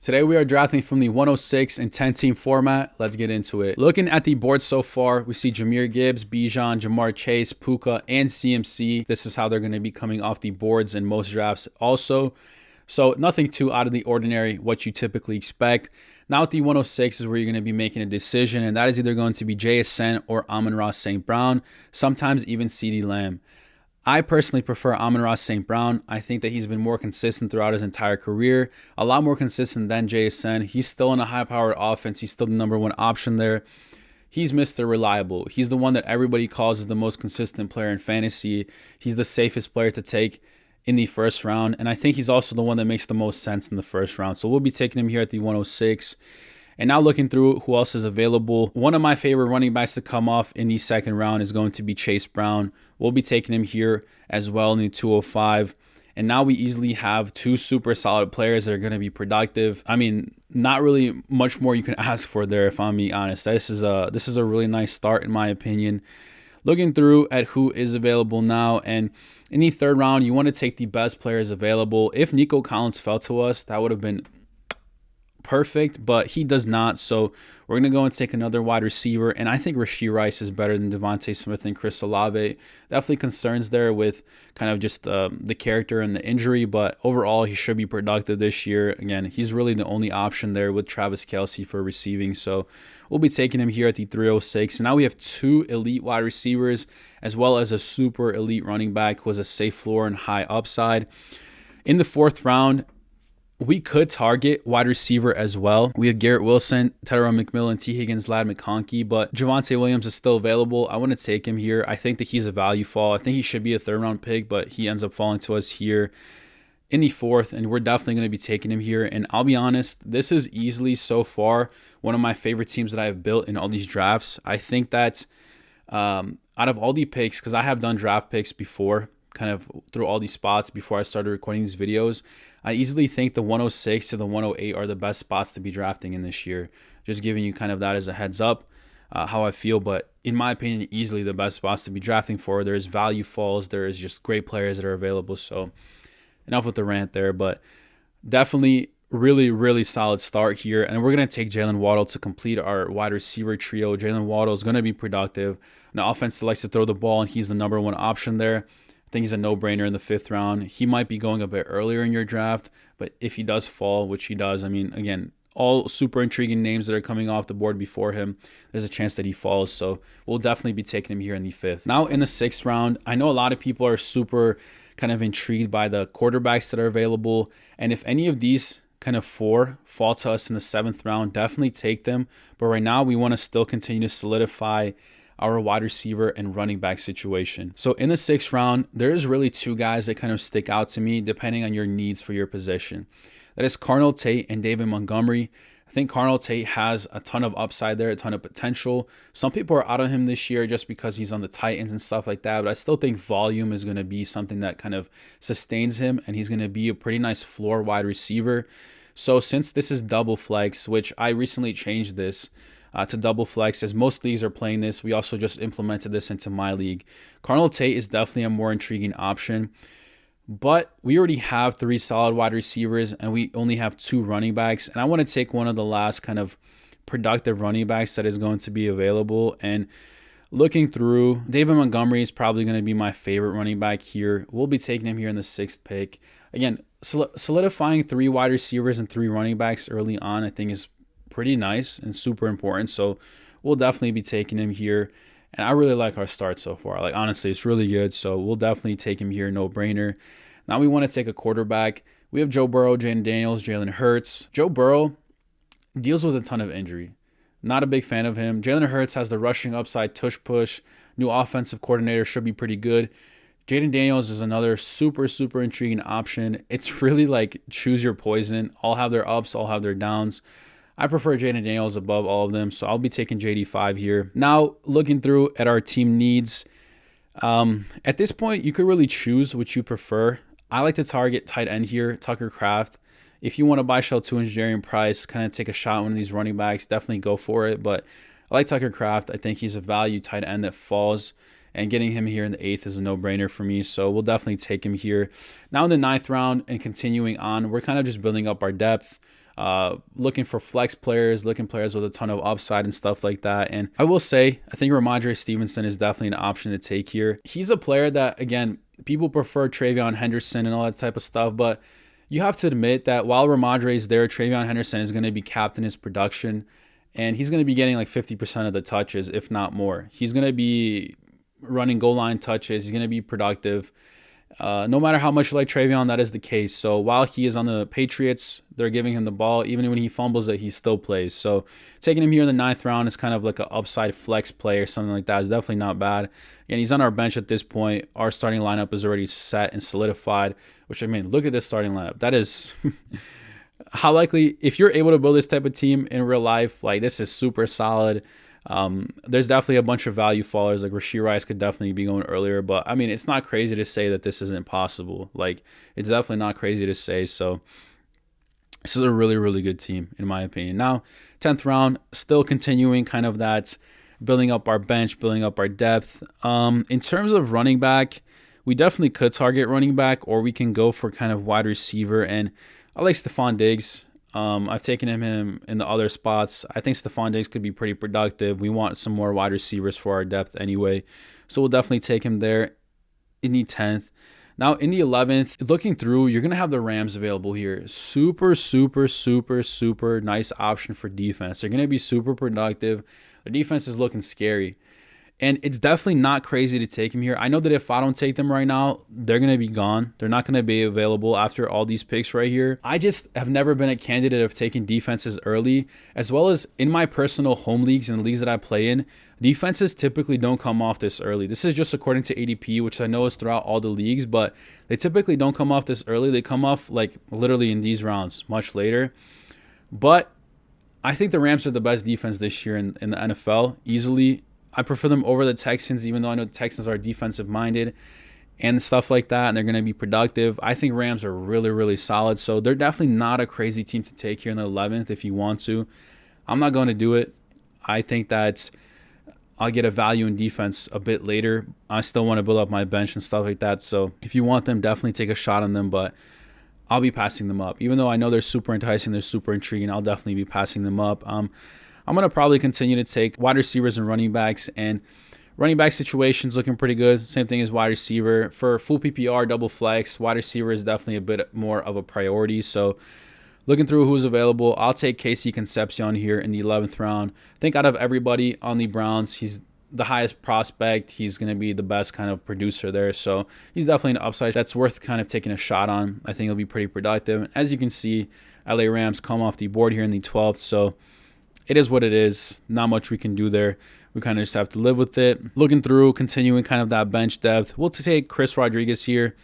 Today we are drafting from the 106 and 10 team format. Let's get into it. Looking at the board so far, we see Jahmyr Gibbs, Bijan, Jamar Chase, Puka, and CMC. This is how they're going to be coming off the boards in most drafts also. So nothing too out of the ordinary, what you typically expect. Now at the 106 is where you're going to be making a decision, and that is either going to be JSN or Amon-Ra St. Brown, sometimes even CeeDee Lamb. I personally prefer Amon-Ra St. Brown. I think that he's been more consistent throughout his entire career, a lot more consistent than JSN. He's still in a high-powered offense. He's still the number one option there. He's Mr. Reliable. He's the one that everybody calls is the most consistent player in fantasy. He's the safest player to take in the first round, and I think he's also the one that makes the most sense in the first round. So we'll be taking him here at the 106. And now looking through who else is available, one of my favorite running backs to come off in the second round is going to be Chase Brown. We'll be taking him here as well in the 205. And now we easily have two super solid players that are going to be productive. I mean, not really much more you can ask for there, if I'm being honest. This is a really nice start in my opinion. Looking through at who is available now, and in the third round, you want to take the best players available. If Nico Collins fell to us, that would have been perfect, but he does not. So we're going to go and take another wide receiver, and I think Rashee Rice is better than Devontae Smith and Chris Olave. Definitely concerns there with kind of just the character and the injury, but overall he should be productive this year. Again, he's really the only option there with Travis Kelce for receiving, so we'll be taking him here at the 306. And now we have two elite wide receivers as well as a super elite running back who has a safe floor and high upside. In the fourth round, we could target wide receiver as well. We have Garrett Wilson, Tyrone McMillan, T. Higgins, Lad McConkey, but Javonte Williams is still available. I want to take him here. I think that he's a value fall. I think he should be a third round pick, but he ends up falling to us here in the fourth, and we're definitely going to be taking him here. And I'll be honest, this is easily so far one of my favorite teams that I have built in all these drafts. I think that out of all the picks, because I have done draft picks before, kind of through all these spots before I started recording these videos, I easily think the 106 to the 108 are the best spots to be drafting in this year. Just giving you kind of that as a heads up, how I feel. But in my opinion, easily the best spots to be drafting for. There's value falls. There is just great players that are available. So enough with the rant there, but definitely really, really solid start here. And we're going to take Jalen Waddle to complete our wide receiver trio. Jalen Waddle is going to be productive. An offense that likes to throw the ball, and he's the number one option there. I think he's a no-brainer in the fifth round. He might be going a bit earlier in your draft, but if he does fall, which he does, I mean, again, all super intriguing names that are coming off the board before him, there's a chance that he falls. So we'll definitely be taking him here in the fifth. Now in the sixth round, I know a lot of people are super kind of intrigued by the quarterbacks that are available. And if any of these kind of four fall to us in the seventh round, definitely take them. But right now we want to still continue to solidify our wide receiver and running back situation. So in the sixth round, there's really two guys that kind of stick out to me depending on your needs for your position. That is Carnell Tate and David Montgomery. I think Carnell Tate has a ton of upside there, a ton of potential. Some people are out on him this year just because he's on the Titans and stuff like that, but I still think volume is going to be something that kind of sustains him, and he's going to be a pretty nice floor wide receiver. So since this is double flex, which I recently changed this to double flex, as most leagues are playing this. We also just implemented this into my league. Carnell Tate is definitely a more intriguing option, but we already have three solid wide receivers and we only have two running backs. And I want to take one of the last kind of productive running backs that is going to be available. And looking through, David Montgomery is probably going to be my favorite running back here. We'll be taking him here in the sixth pick. Again, solidifying three wide receivers and three running backs early on, I think is pretty nice and super important. So we'll definitely be taking him here. And I really like our start so far. Like, honestly, it's really good. So we'll definitely take him here, no brainer. Now we want to take a quarterback. We have Joe Burrow, Jayden Daniels, Jalen Hurts. Joe Burrow deals with a ton of injury. Not a big fan of him. Jalen Hurts has the rushing upside, tush push. New offensive coordinator, should be pretty good. Jayden Daniels is another super, super intriguing option. It's really like choose your poison. All have their ups, all have their downs. I prefer Jayden Daniels above all of them, so I'll be taking JD5 here. Now, looking through at our team needs, at this point, you could really choose what you prefer. I like to target tight end here, Tucker Kraft. If you want to buy Shell 2 and Jarian Price, kind of take a shot at one of these running backs, definitely go for it. But I like Tucker Kraft. I think he's a value tight end that falls, and getting him here in the eighth is a no-brainer for me. So we'll definitely take him here. Now in the ninth round and continuing on, we're kind of just building up our depth. looking for flex players, looking players with a ton of upside and stuff like that. And I will say, I think Ramondre Stevenson is definitely an option to take here. He's a player that, again, people prefer Travion Henderson and all that type of stuff, but you have to admit that while Ramondre is there, Travion Henderson is going to be capped in his production, and he's going to be getting like 50% of the touches, if not more. He's going to be running goal line touches. He's going to be productive. No matter how much you like Travion, that is the case. So while he is on the Patriots, they're giving him the ball. Even when he fumbles it, he still plays. So taking him here in the 9th round is kind of like an upside flex play or something like that. It's definitely not bad. And he's on our bench at this point. Our starting lineup is already set and solidified, which, I mean, look at this starting lineup. That is how likely, if you're able to build this type of team in real life, like, this is super solid. There's definitely a bunch of value fallers, like Rashee Rice could definitely be going earlier, but I mean, it's not crazy to say that this isn't possible. Like, it's definitely not crazy to say. So this is a really, really good team, in my opinion. Now, 10th round, still continuing kind of that, building up our bench, building up our depth. In terms of running back, we definitely could target running back, or we can go for kind of wide receiver. And I like Stephon Diggs. I've taken him in the other spots. I think Stephon Diggs could be pretty productive. We want some more wide receivers for our depth anyway. So we'll definitely take him there in the 10th. Now, in the 11th, looking through, you're going to have the Rams available here. Super, super, super, super nice option for defense. They're going to be super productive. The defense is looking scary. And it's definitely not crazy to take him here. I know that if I don't take them right now, they're going to be gone. They're not going to be available after all these picks right here. I just have never been a candidate of taking defenses early, as well as in my personal home leagues and leagues that I play in, defenses typically don't come off this early. This is just according to ADP, which I know is throughout all the leagues, but they typically don't come off this early. They come off like literally in these rounds much later. But I think the Rams are the best defense this year in the NFL, easily. I prefer them over the Texans, even though I know the Texans are defensive-minded and stuff like that, and they're going to be productive. I think Rams are really, really solid, so they're definitely not a crazy team to take here in the 11th if you want to. I'm not going to do it. I think that I'll get a value in defense a bit later. I still want to build up my bench and stuff like that, so if you want them, definitely take a shot on them, but I'll be passing them up. Even though I know they're super enticing, they're super intriguing, I'll definitely be passing them up. I'm going to probably continue to take wide receivers and running backs, and running back situations looking pretty good. Same thing as wide receiver. For full PPR, double flex, wide receiver is definitely a bit more of a priority. So looking through who's available, I'll take Casey Concepcion here in the 11th round. I think out of everybody on the Browns, he's the highest prospect. He's going to be the best kind of producer there. So he's definitely an upside that's worth kind of taking a shot on. I think he'll be pretty productive. As you can see, LA Rams come off the board here in the 12th. So it is what it is. Not much we can do there. We kind of just have to live with it. Looking through, continuing kind of that bench depth, we'll take Chris Rodriguez here.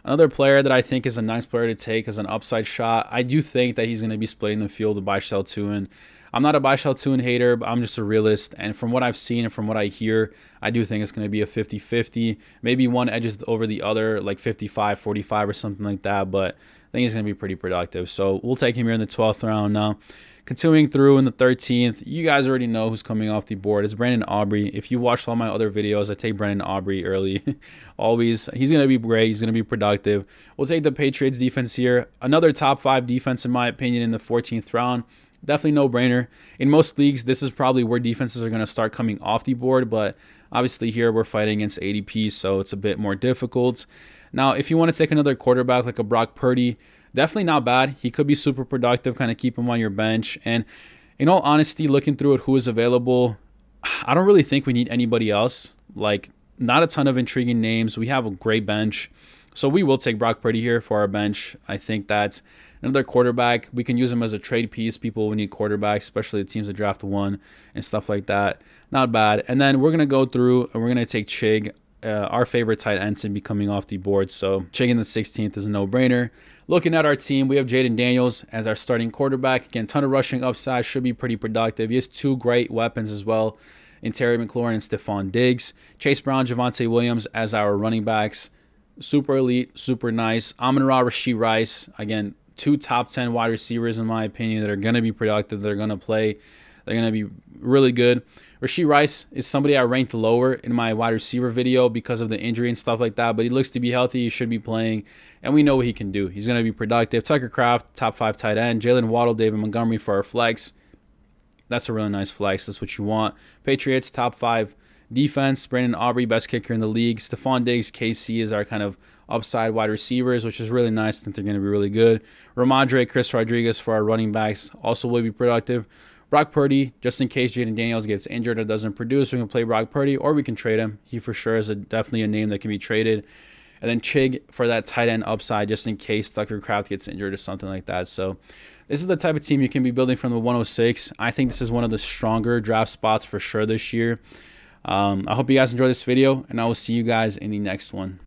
Another player that I think is a nice player to take as an upside shot. I do think that he's going to be splitting the field with Baishal Tuin. I'm not a Baishal Tuin hater, but I'm just a realist. And from what I've seen and from what I hear, I do think it's going to be a 50-50. Maybe one edges over the other, like 55-45 or something like that. But I think he's going to be pretty productive. So we'll take him here in the 12th round now. Continuing through in the 13th, you guys already know who's coming off the board. It's Brandon Aubrey. If you watched all my other videos, I take Brandon Aubrey early. Always. He's going to be great. He's going to be productive. We'll take the Patriots defense here. Another top 5 defense, in my opinion, in the 14th round. Definitely no-brainer. In most leagues, this is probably where defenses are going to start coming off the board, but obviously here we're fighting against ADP, so it's a bit more difficult. Now, if you want to take another quarterback like a Brock Purdy, definitely not bad. He could be super productive, kind of keep him on your bench. And in all honesty, looking through at who is available, I don't really think we need anybody else. Like, not a ton of intriguing names. We have a great bench. So we will take Brock Purdy here for our bench. I think that's another quarterback. We can use him as a trade piece. People will need quarterbacks, especially the teams that draft one and stuff like that. Not bad. And then we're going to go through and we're going to take Chig, our favorite tight end, to be coming off the board. So Chig in the 16th is a no-brainer. Looking at our team, we have Jaden Daniels as our starting quarterback. Again, ton of rushing upside, should be pretty productive. He has 2 great weapons as well in Terry McLaurin and Stephon Diggs. Chase Brown, Javonte Williams as our running backs. Super elite, super nice. Amon-Ra, Rashee Rice. Again, 2 top 10 wide receivers, in my opinion, that are going to be productive, that are going to play. They're going to be really good. Rashee Rice is somebody I ranked lower in my wide receiver video because of the injury and stuff like that, but he looks to be healthy. He should be playing, and we know what he can do. He's going to be productive. Tucker Kraft, top 5 tight end. Jalen Waddle, David Montgomery for our flex. That's a really nice flex. That's what you want. Patriots, top 5 defense. Brandon Aubrey, best kicker in the league. Stephon Diggs, KC is our kind of upside wide receivers, which is really nice. I think they're going to be really good. Ramondre, Chris Rodriguez for our running backs also will be productive. Brock Purdy, just in case Jaden Daniels gets injured or doesn't produce, we can play Brock Purdy or we can trade him. He for sure is definitely a name that can be traded. And then Chig for that tight end upside, just in case Tucker Kraft gets injured or something like that. So this is the type of team you can be building from the 106. I think this is one of the stronger draft spots for sure this year. I hope you guys enjoyed this video, and I will see you guys in the next one.